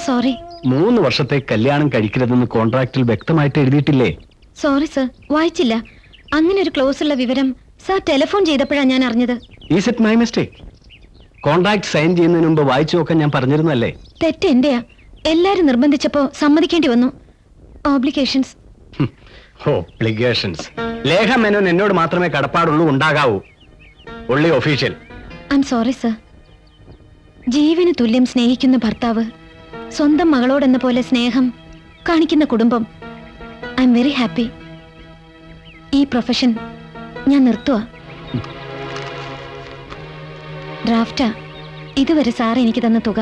Sorry. 3 വർഷത്തെ കല്യാണം കഴിക്കരുതെന്ന് കോൺട്രാക്റ്റിൽ വ്യക്തമായിട്ട് എഴുതിയിട്ടില്ലേ? സോറി സർ, വായിച്ചില്ല. അങ്ങനെ ഒരു ക്ലോസ് ഉള്ള വിവരം സർ ടെലിഫോൺ ചെയ്തപ്പോഴാണ് ഞാൻ അറിഞ്ഞത്. Is it my mistake? Contract sign ചെയ്യുന്നതിന് മുമ്പ് വായിച്ചു നോക്കാൻ ഞാൻ പറഞ്ഞിരുന്നല്ലേ? തെറ്റ് എന്റെയാ. എല്ലാരും നിർബന്ധിച്ചപ്പോ സമ്മതിക്കേണ്ടി വന്നു. ഓബ്ലിഗേഷൻസ്. ഓബ്ലിഗേഷൻസ്. ലേഖ മേനോൻ എന്നോട് മാത്രമേ കടപ്പാടുള്ളൂ, ഉണ്ടാകാവൂ. Only official. I am sorry sir. ജീവന് തുല്യം സ്നേഹിക്കുന്ന ഭർത്താവ്, സ്വന്തം മകളോടെന്ന പോലെ സ്നേഹം കാണിക്കുന്ന കുടുംബം. I am very happy. ഈ പ്രൊഫഷൻ ഞാൻ നിർത്തുക. ഡ്രാഫ്റ്റാ ഇതുവരെ സാർ എനിക്ക് തന്ന തുക.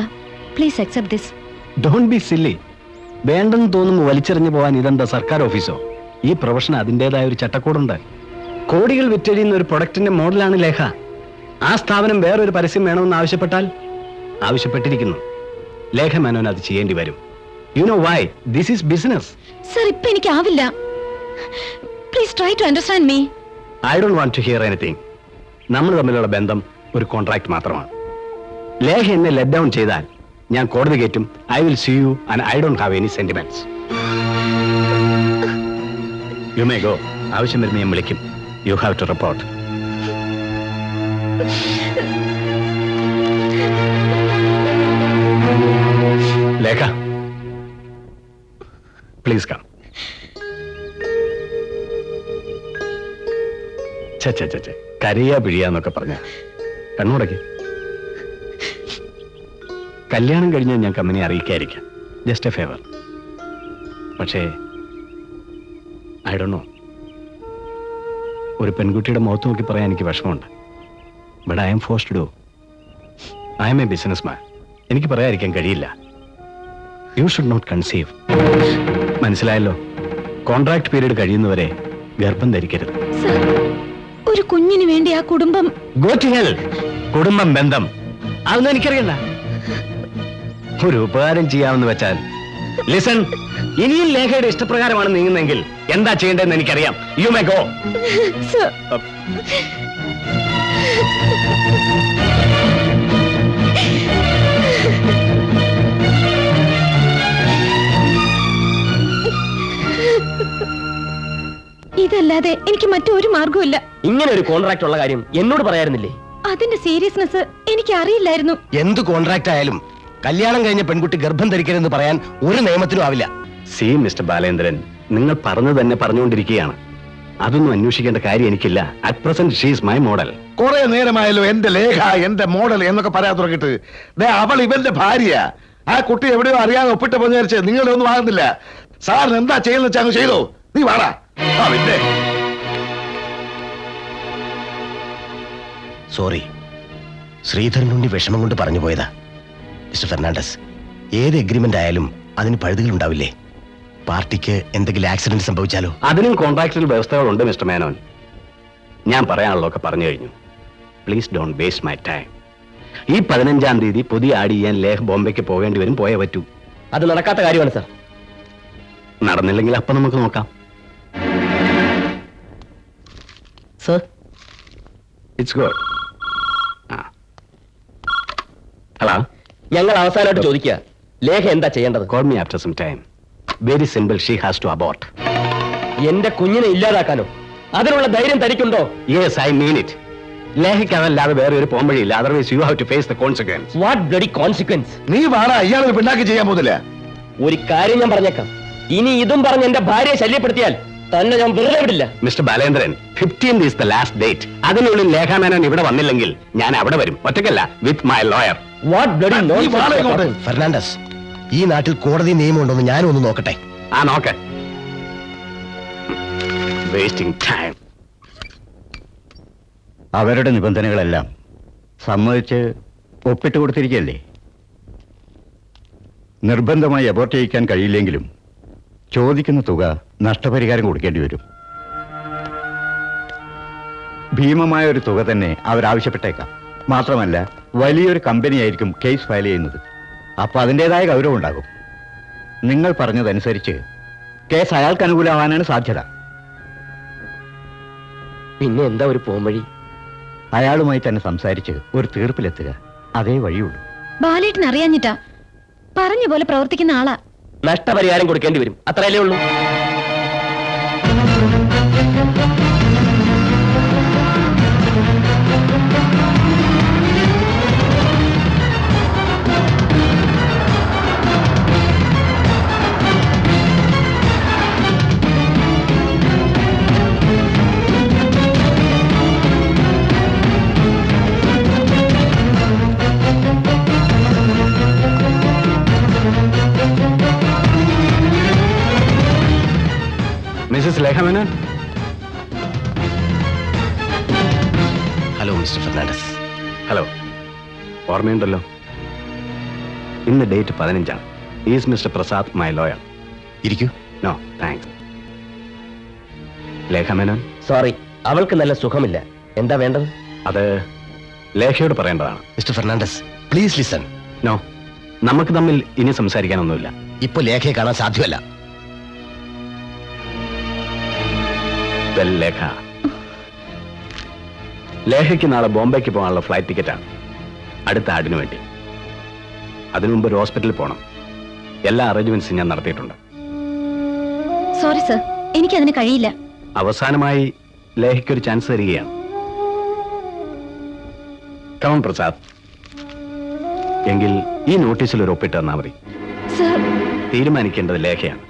Please accept this. Don't be silly. വേണ്ടെന്ന് തോന്നുമ്പോൾ വലിച്ചെറിഞ്ഞു പോകാൻ ഇതെന്താ സർക്കാർ ഓഫീസോ? ഈ പ്രൊഫഷൻ അതിൻ്റെതായ ഒരു ചട്ടക്കൂടുണ്ട്. കോടികൾ വിറ്റഴിയുന്ന ഒരു പ്രൊഡക്റ്റിന്റെ മോഡലാണ് ലേഖ. ആ സ്ഥാപനം വേറൊരു പരസ്യം വേണമെന്ന് ആവശ്യപ്പെട്ടിരിക്കുന്നു. ലേഖ മേനോൻ അത് ചെയ്യേണ്ടി വരും. You know why? This is business. Sir, ഇപ്പൊ എനിക്ക് ആവില്ല. Please try to understand me. I don't want to hear anything. നമ്മൾ തമ്മിലുള്ള ബന്ധം ഒരു കോൺട്രാക്ട് മാത്രമാണ്. ലേഖ എന്നെ ലെറ്റ് ഡൗൺ ചെയ്താൽ ഞാൻ കോടതി കയറ്റും. I will see you and I don't have any sentiments. You may go. ആവശ്യം വരുമ്പോൾ ഞാൻ വിളിക്കും. You have to report. Lekha, please come. കരയാ പിഴിയാന്നൊക്കെ പറഞ്ഞ കണ്ണുടക്കി. കല്യാണം കഴിഞ്ഞാൽ ഞാൻ കമ്പനി അറിയിക്കാതിരിക്കാം. Just a favour. പക്ഷേ ഐ ഡോണ്ട് നോ, ഒരു പെൺകുട്ടിയുടെ മുഖത്ത് നോക്കി പറയാൻ എനിക്ക് വിഷമമുണ്ട്. But I'm forced to do. I'm a businessman. എനിക്ക് പറയാതിരിക്കാൻ കഴിയില്ല. You should not conceive. മനസ്സിലായല്ലോ? കോൺട്രാക്ട് പീരീഡ് കഴിയുന്നവരെ ഗർഭം ധരിക്കരുത്. ഒരു കുഞ്ഞിന് വേണ്ടി ആ കുടുംബം. Go to hell. കുടുംബം, ബന്ധം, അതൊന്നും എനിക്കറിയില്ല. ഒരു ഉപകാരം ചെയ്യാമെന്ന് വെച്ചാൽ ലിസൺ. ഇനിയും ലേഖയുടെ ഇഷ്ടപ്രകാരമാണ് നീങ്ങുന്നെങ്കിൽ എന്താ ചെയ്യേണ്ടതെന്ന് എനിക്കറിയാം. U may go. ഇതല്ലാതെ എനിക്ക് മറ്റൊരു മാർഗമില്ല. ഇങ്ങനെ ഒരു കോൺട്രാക്ട് ഉള്ള കാര്യം എന്നോട് പറയാറുന്നില്ലേ? അതിന്റെ സീരിയസ്നെസ് എനിക്ക് അറിയില്ലായിരുന്നു. എന്ത് കോൺട്രാക്ട് ആയാലും കല്യാണം കഴിഞ്ഞ പെൺകുട്ടി ഗർഭം ധരിക്കരുതെന്ന് പറയാൻ ഒരു നിയമത്തിനും ആവില്ല. സി മിസ്റ്റർ ബാലേന്ദ്രൻ, നിങ്ങൾ പറഞ്ഞു തന്നെ പറഞ്ഞുകൊണ്ടിരിക്കുകയാണ്. അതൊന്നും അന്വേഷിക്കേണ്ട കാര്യം എനിക്കില്ല. At present she is my model. കുറെ നേരമായല്ലോ എന്റെ ലേഖ, എന്റെ മോഡൽ എന്നൊക്കെ പറയാൻ തുടങ്ങിയിട്ട്. അവൾ ഇവന്റെ ഭാര്യ. ആ കുട്ടി എവിടെയോ അറിയാതെ ഒപ്പിട്ട് പോഞ്ഞരിച്ച് നിങ്ങളുടെ ഒന്നും ആകുന്നില്ല. സാറിന് എന്താ ചെയ്യുന്ന വെച്ചാൽ അങ്ങ് ചെയ്തോ. നീ വാടാ. പിന്നെ സോറി, ശ്രീധരനുണ്ടി വിഷമം കൊണ്ട് പറഞ്ഞു പോയതാ. മിസ്റ്റർ ഫെർണാണ്ടസ്, ഏത് എഗ്രിമെന്റ് ആയാലും അതിന് പഴുതുകൾ ഉണ്ടാവില്ലേ? പാർട്ടിക്ക് എന്തെങ്കിലും ആക്സിഡന്റ് സംഭവിച്ചാലോ? അതിനും കോൺട്രാക്റ്റിൽ വ്യവസ്ഥകളുണ്ട് മിസ്റ്റർ മേനോൻ. ഞാൻ പറയാനുള്ളതൊക്കെ പറഞ്ഞു കഴിഞ്ഞു. Please don't waste my time. ഈ 15-ാം തീയതി പുതിയ ആഡ് ചെയ്യാൻ ലേഖ ബോംബെക്ക് പോകേണ്ടി വരും. പോയേ പറ്റൂ. അത് നടക്കാത്ത കാര്യമാണ് സാർ. നടന്നില്ലെങ്കിൽ അപ്പൊ നമുക്ക് നോക്കാം. Sir, it's good. ഹലോ, ഞങ്ങൾ അവസാനമായിട്ട് ചോദിക്കുക, ലേഖ എന്താ ചെയ്യേണ്ടത്? Call me after some time. Very simple. She has to abort. എന്റെ കുഞ്ഞിനെ ഇല്ലാതാക്കാനോ? അതിനുള്ള ധൈര്യം തനിക്കുണ്ടോ? Yes, I mean it. ലേഖയ്ക്ക് അതല്ലാതെ വേറെ ഒരു പോംവഴിയില്ല. Otherwise you have to face the consequence. What bloody consequence? നീ വാടാ. ഇയാളൊരു പിന്നാക്കി ചെയ്യാൻ പോകുന്നില്ല. ഒരു കാര്യം ഞാൻ പറഞ്ഞേക്കാം, ഇനി ഇതും പറഞ്ഞ് എന്റെ ഭാര്യയെ ശല്യപ്പെടുത്തിയാൽ തന്നെ ഞാൻ വെറുതെ വിടില്ല. Mister Balendran, 15th is the last date. അതിനുള്ളിൽ ലേഖ മേനോൻ ഇവിടെ വന്നില്ലെങ്കിൽ ഞാൻ അവിടെ വരും. ഒറ്റയ്ക്കല്ല, with my lawyer. What bloody ഇങ്ങോട്ട്. ഫെർണാണ്ടസ്, ഈ നാട്ടിൽ കോടതി നിയമമുണ്ടോന്ന് ഞാനും ഒന്ന് നോക്കട്ടെ. നോക്ക. Wasting time. അവരുടെ നിബന്ധനകളെല്ലാം സമ്മതിച്ച് ഒപ്പിട്ട് കൊടുത്തിരിക്കുകയല്ലേ? നിർബന്ധമായി അബോർട്ട് ചെയ്യിക്കാൻ കഴിയില്ലെങ്കിലും ചോദിക്കുന്ന തുക നഷ്ടപരിഹാരം കൊടുക്കേണ്ടി വരും. ഭീമമായ ഒരു തുക തന്നെ അവരാവശ്യപ്പെട്ടേക്കാം. മാത്രമല്ല, വലിയൊരു കമ്പനിയായിരിക്കും കേസ് ഫയൽ ചെയ്യുന്നത്. അപ്പൊ അതിൻ്റെതായ ഗൗരവം ഉണ്ടാകും. നിങ്ങൾ പറഞ്ഞതനുസരിച്ച് കേസ് അയാൾക്ക് അനുകൂലമാവാനാണ് സാധ്യത. പിന്നെ എന്താ ഒരു പോംവഴി? അയാളുമായി തന്നെ സംസാരിച്ച് ഒരു തീർപ്പിലെത്തുക. അതേ വഴിയുള്ളൂ. ബാലേട്ടൻ അറിയാഞ്ഞിട്ടാ. പറഞ്ഞ പോലെ പ്രവർത്തിക്കുന്ന ആളാ. നഷ്ടപരിഹാരം കൊടുക്കേണ്ടി വരും, അത്രയല്ലേ ഉള്ളൂ. Mrs Lekha Menon. Hello mister Fernandes. Hello, ഓർമ്മയുണ്ടല്ലോ? ഇന്ന് date 15. Is mister Prasad my lawyer. ഇരിക്കൂ. No thanks. Lekha Menon. Sorry, അവൾക്ക് നല്ല സുഖമില്ല. എന്താ വേണ്ടത്? അത് ലേഖയോട് പറയേണ്ടതാണ്. Mister Fernandes, please listen. No, നമുക്ക് തമ്മിൽ ഇനി സംസാരിക്കാനൊന്നുമില്ല. ഇപ്പൊ ലേഖയെ കാണാൻ സാധ്യമല്ല. ലേഖ, ലേഖയ്ക്ക് നാളെ ബോംബെക്ക് പോകാനുള്ള ഫ്ലൈറ്റ് ടിക്കറ്റാണ്, അടുത്ത ആഡിന് വേണ്ടി. അതിനു മുമ്പ് ഒരു ഹോസ്പിറ്റലിൽ പോകണം. എല്ലാ അറേഞ്ച്മെന്റ്സും ഞാൻ നടത്തിയിട്ടുണ്ട്. സോറി സർ, എനിക്കതിന് കഴിയില്ല. അവസാനമായി ലേഖയ്ക്ക് ഒരു ചാൻസ് തരികയാണ്. കമൺ പ്രസാദ്. എങ്കിൽ ഈ നോട്ടീസിൽ ഒരു ഒപ്പിട്ട് തന്നാൽ മതി. സർ, തീരുമാനിക്കേണ്ടത് ലേഖയാണ്.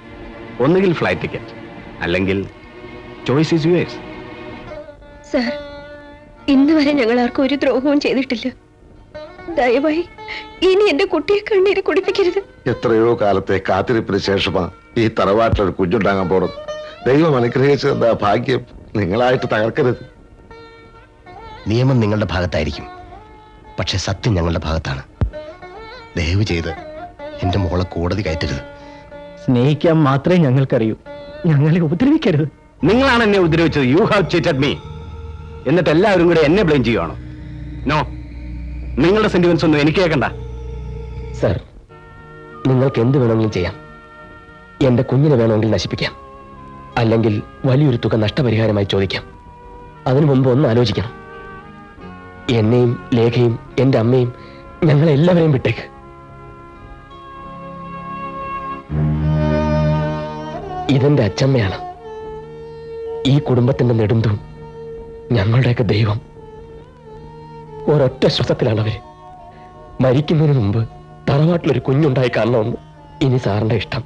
ഒന്നുകിൽ ഫ്ലൈറ്റ് ടിക്കറ്റ്, അല്ലെങ്കിൽ ചോയ്സ് ഈസ് യുവേഴ്സ്. സർ, ഇന്ന് വരെ ഞങ്ങൾ ആർക്കും ഒരു ദ്രോഹവും ചെയ്തിട്ടില്ല. ദയവായി ഇനി എന്റെ കുട്ടിയെ കണ്ണീര് കുടിപ്പിക്കരുത്. എത്രയോ കാലത്തെ കാത്തിരിപ്പിന് ശേഷമാ ഈ തറവാട്ടിലൊരു കുഞ്ഞുണ്ടാകാൻ പോണത്. ദൈവം അനുഗ്രഹിച്ചതെന്താ ഭാഗ്യം. നിങ്ങളായിട്ട് തകർക്കരുത്. നിയമം നിങ്ങളുടെ ഭാഗത്തായിരിക്കും, പക്ഷെ സത്യം ഞങ്ങളുടെ ഭാഗത്താണ്. ദയവ് ചെയ്ത് എന്റെ മോളെ കോടതി കയറ്റരുത്. സ്നേഹിക്കാൻ മാത്രമേ ഞങ്ങൾക്കറിയൂ, ഞങ്ങളെ ഉപദ്രവിക്കരുത്. നിങ്ങളാണ് എന്നെ ഉപദ്രവിച്ചത്. You have cheated me. എന്നിട്ട് എല്ലാവരും കൂടെ എന്നെ ബ്ലെയിം ചെയ്യുവാണോ? നോ, നിങ്ങളുടെ സെന്റിമെന്റ്സ് ഒന്നും എനിക്ക് കേൾക്കണ്ട. സർ, നിങ്ങൾക്ക് എന്ത് വേണമെങ്കിലും ചെയ്യാം. എന്റെ കുഞ്ഞിനെ വേണമെങ്കിൽ നശിപ്പിക്കാം, അല്ലെങ്കിൽ വലിയൊരു തുക നഷ്ടപരിഹാരമായി ചോദിക്കാം. അതിനു മുമ്പ് ഒന്ന് ആലോചിക്കണം. എന്നെയും ലേഖയും എന്റെ അമ്മയും ഞങ്ങളെല്ലാവരെയും വിട്ടേക്ക്. ഇതെന്റെ അച്ചമ്മയാണ്, ഈ കുടുംബത്തിന്റെ നെടുന്തും, ഞങ്ങളുടെയൊക്കെ ദൈവം. ഒരൊറ്റ ശ്വാസത്തിലാണ് അവര്. മരിക്കുന്നതിന് മുമ്പ് തറവാട്ടിലൊരു കുഞ്ഞുണ്ടായി കാണണമെന്ന് ഇനി സാറിന്റെ ഇഷ്ടം.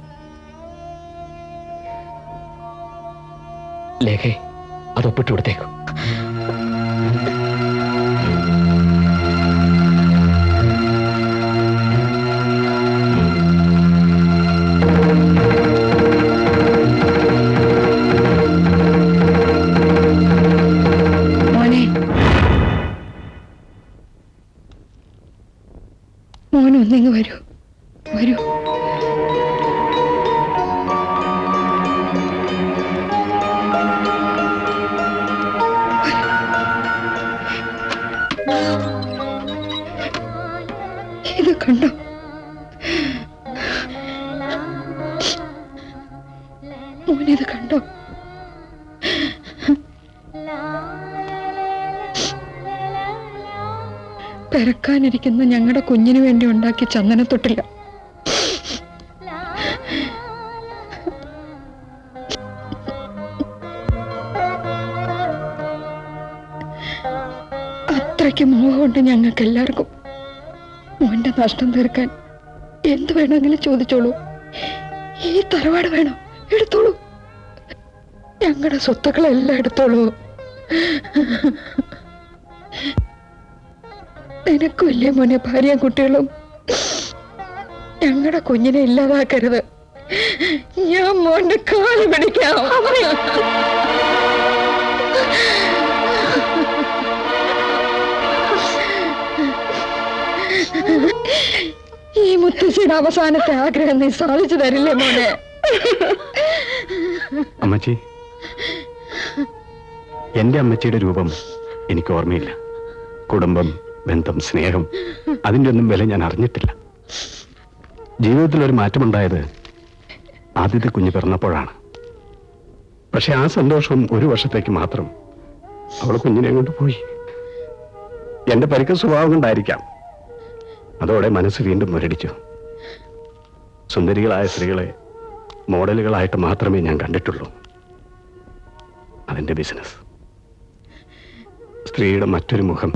ലേഖേ, അതൊപ്പിട്ട് കൊടുത്തേക്കും. മോനൊന്നിങ്ങ് വരൂ, വരൂ. ഇത് കണ്ടോ? മോനിത് കണ്ടോ? പിറക്കാനിരിക്കുന്ന ഞങ്ങളുടെ കുഞ്ഞിനു വേണ്ടി ഉണ്ടാക്കിയ ചന്ദനത്തൊട്ടില്ല. അത്രയ്ക്ക് മോഹമുണ്ട് ഞങ്ങൾക്ക് എല്ലാവർക്കും. മോന്റെ നഷ്ടം തീർക്കാൻ എന്ത് വേണമെങ്കിലും ചോദിച്ചോളൂ. ഈ തറവാട് വേണം, എടുത്തോളൂ. ഞങ്ങളുടെ സ്വത്തുക്കളെല്ലാം എടുത്തോളൂ. നിനക്കുമില്ലേ മോനെ ഭാര്യയും കുട്ടികളും? ഞങ്ങളുടെ കുഞ്ഞിനെ ഇല്ലാതാക്കരുത്. ഞാൻ മോന്റെ കാല് പിടിക്കാം. ഈ മുത്തശ്ശിയുടെ അവസാനത്തെ ആഗ്രഹം നീ സാധിച്ചു തരില്ലേ മോനെ? അമ്മച്ചി, എന്റെ അമ്മച്ചിയുടെ രൂപം എനിക്ക് ഓർമ്മയില്ല. കുടുംബം, ബന്ധം, സ്നേഹം, അതിൻ്റെ ഒന്നും വില ഞാൻ അറിഞ്ഞിട്ടില്ല. ജീവിതത്തിൽ ഒരു മാറ്റമുണ്ടായത് ആദ്യത്തെ കുഞ്ഞ് പിറന്നപ്പോഴാണ്. പക്ഷെ ആ സന്തോഷവും ഒരു വർഷത്തേക്ക് മാത്രം. അവൾ കുഞ്ഞിനെ കൊണ്ട് പോയി. എന്റെ പരിക്ക സ്വഭാവം കൊണ്ടായിരിക്കാം. അതോടെ മനസ്സ് വീണ്ടും മുരടിച്ചു. സുന്ദരികളായ സ്ത്രീകളെ മോഡലുകളായിട്ട് മാത്രമേ ഞാൻ കണ്ടിട്ടുള്ളൂ. അതിൻ്റെ ബിസിനസ്. സ്ത്രീയുടെ മറ്റൊരു മുഖം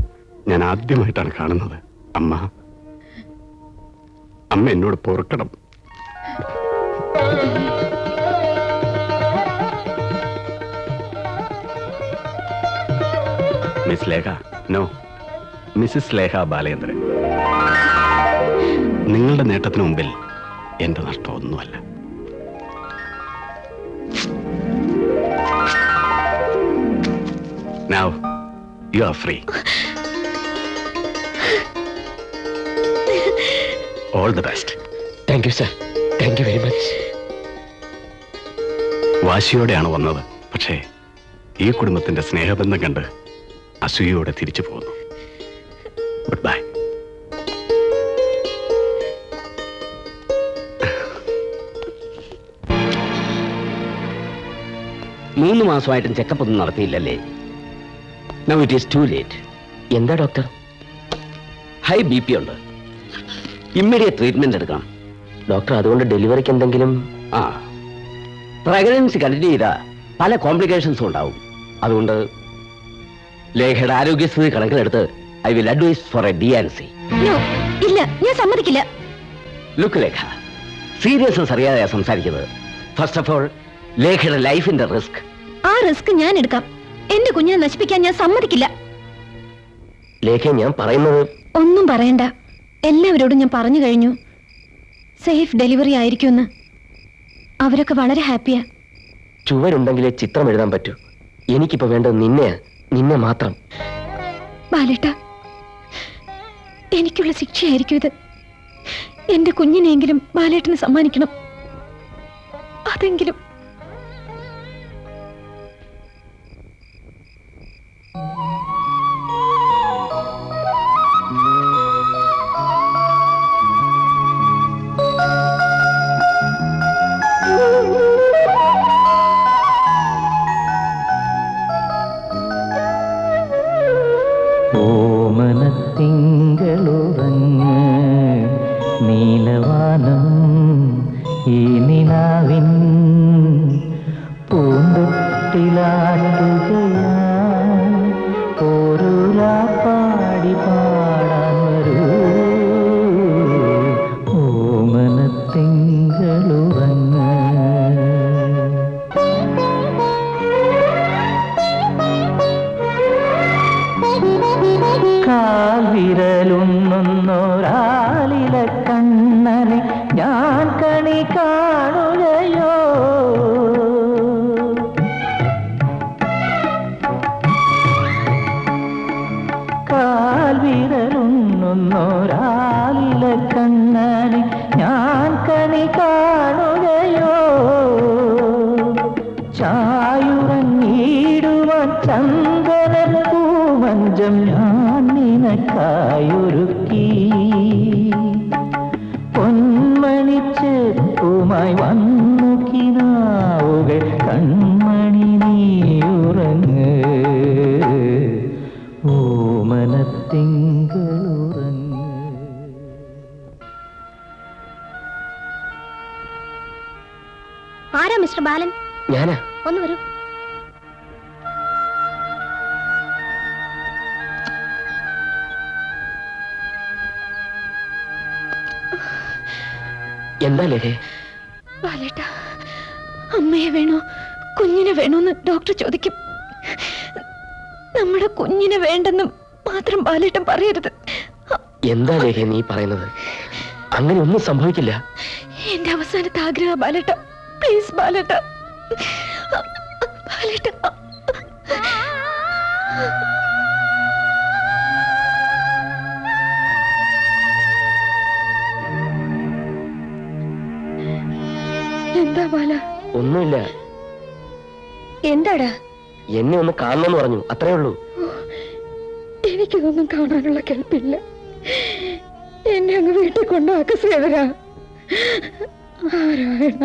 ഞാൻ ആദ്യമായിട്ടാണ് കാണുന്നത്. അമ്മ എന്നോട് പൊറുക്കണം. Miss Lekha, no, Mrs Lekha Balendran. നിങ്ങളുടെ നേട്ടത്തിന് മുമ്പിൽ എന്റെ നഷ്ടമൊന്നുമല്ല. Now you are free. All the best. Thank you sir, thank you very much. വാശിയോടെയാണ് വന്നത്, പക്ഷേ ഈ കുടുംബത്തിന്റെ സ്നേഹബന്ധം കണ്ട് അസൂയയോടെ തിരിച്ചു പോകുന്നു. Goodbye. മൂന്ന് മാസമായിട്ടും ചെക്കപ്പ് ഒന്നും നടത്തിയില്ലല്ലേ? Now it is too late. എന്താ ഡോക്ടർ? ഹൈ BP ഉണ്ട്, ഇമ്മീഡിയറ്റ് ട്രീറ്റ്മെന്റ് എടുക്കണം. ഡോക്ടർ, അതുകൊണ്ട് ഡെലിവറിക്ക് എന്തെങ്കിലും? ആ, പ്രഗ്നൻസി കണ്ടിന്യൂ ചെയ്താൽ പല കോംപ്ലിക്കേഷൻസും ഉണ്ടാവും. അതുകൊണ്ട് ലേഖയുടെ ആരോഗ്യസ്ഥിതി കണക്കിലെടുത്ത് I will advise for a DNC. No, ഇല്ല, ഞാൻ സമ്മതിക്കില്ല. ലുക്ക് ലേഖ, സീരിയസ്നെസ് അറിയാതെ സംസാരിക്കുന്നത്. ഫസ്റ്റ് ഓഫ് ഓൾ, ലേഖയുടെ ലൈഫിന്റെ റിസ്ക്. ആ റിസ്ക് ഞാൻ എടുക്കാം. എന്റെ കുഞ്ഞിനെ നശിപ്പിക്കാൻ ഞാൻ സമ്മതിക്കില്ല. ലേഖ, ഞാൻ പറയുന്നത്... ഒന്നും പറയണ്ട. എല്ലാവരോടും ഞാൻ പറഞ്ഞു കഴിഞ്ഞു സേഫ് ഡെലിവറി ആയിരിക്കുമെന്ന്. അവരൊക്കെ വളരെ ഹാപ്പിയാ. ചുവരുണ്ടെങ്കിലേ ചിത്രം എഴുതാൻ പറ്റൂ. എനിക്കിപ്പോ വേണ്ടത് നിന്നെയാ, നിന്നെ മാത്രം. ബാലേട്ട, എനിക്കുള്ള ശിക്ഷയായിരിക്കും ഇത്. എന്റെ കുഞ്ഞിനെങ്കിലും ബാലേട്ടന് സമ്മാനിക്കണം. അതെങ്കിലും. ഓമനത്തിങ്കളുറങ്ങ് നീലവാനം ഈ നിലാവിൻ പൂന്തൊട്ടിലാട്ടുകയായി പോരുലാ പാടി പാടാൻ വരൂ. ഓമനത്തിങ്കളുറങ്ങ്. കാൽവിരലുണ്ണുന്നൊരാലില കണ്ണനെ ഞാൻ കണി കാണുകയോ? കാൽവിരലുണ്ണുന്നൊരാലില കണ്ണനെ ഞാൻ കണി കാണുകയോ? ചായുറങ്ങിടുവാൻ ചന്ദനപ്പൂമഞ്ചം ഞാൻ നിനക്കായൊരുക്കി. പൊന്മണിച്ചെപ്പുമായി വന്നു കിനാവുകൾ കൺമണി നീയുറങ്ങ്. ഓമനത്തിങ്കളുറങ്ങ്. ആരാ മിസ്റ്റർ ബാലൻ? ഞാനാ. ഒന്ന് വരൂ. എന്താ ലേഖേ? ബാലേട്ട, അമ്മയെ വേണോ കുഞ്ഞിനെ വേണോന്ന് ഡോക്ടർ ചോദിക്കും. നമ്മുടെ കുഞ്ഞിനെ വേണ്ടെന്ന് മാത്രം ബാലേട്ടൻ പറയരുത്. എന്താ ലേഖ നീ പറയുന്നത്? അങ്ങനെ ഒന്നും സംഭവിക്കില്ല. എന്റെ അവസാനത്തെ ആഗ്രഹ ബാലേട്ട. പ്ലീസ് ബാലേട്ട, ബാലേട്ട. എന്താ ബാല? ഒന്നുമില്ല. എന്താടാ? എന്നെ ഒന്ന് കാണണമെന്ന് പറഞ്ഞു, അത്രേ ഉള്ളൂ. എനിക്കിതൊന്നും കാണാനുള്ള കേൾപ്പില്ല. എന്നെ അങ്ങ് വീട്ടിൽ കൊണ്ടാക്ക സേവര. ആരായണ,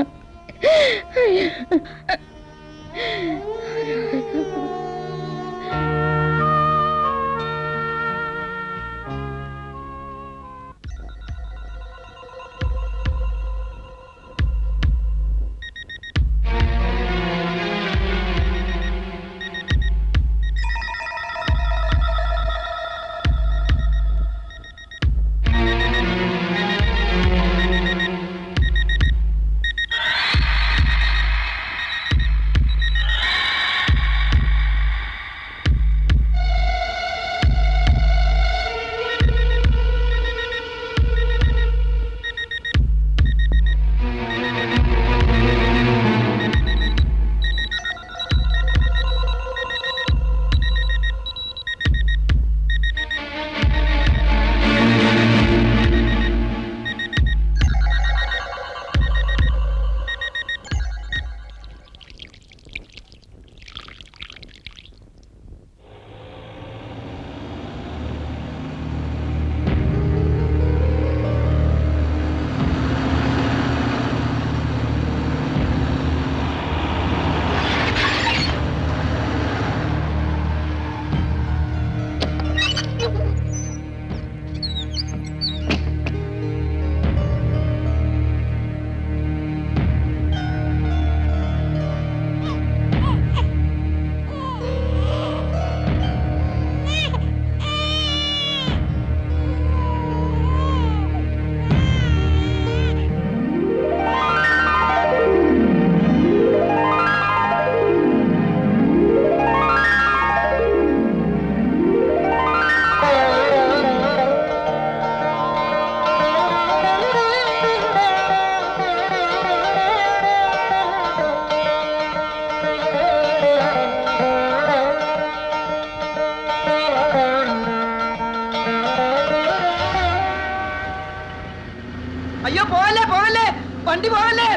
അയ്യോ പോവല്ലേ പോവല്ലേ വണ്ടി പോവല്ലേ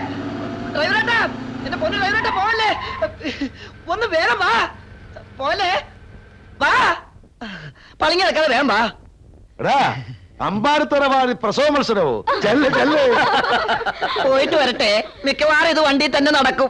ഡ്രൈവറേട്ടാ എന്റെ പൊന്നു ഡ്രൈവറേട്ടാ പോവല്ലേ ഒന്ന് വേഗം വാ പോലെ വാ പളിങ്ങി നടക്കാതെ വേഗം വാ എടാ അമ്പാടിത്തറവാടി പ്രസവ മത്സരവോ ചെല്ല് ചെല്ല് പോയിട്ട് വരട്ടെ മിക്കവാറും ഇത് വണ്ടി തന്നെ നടക്കും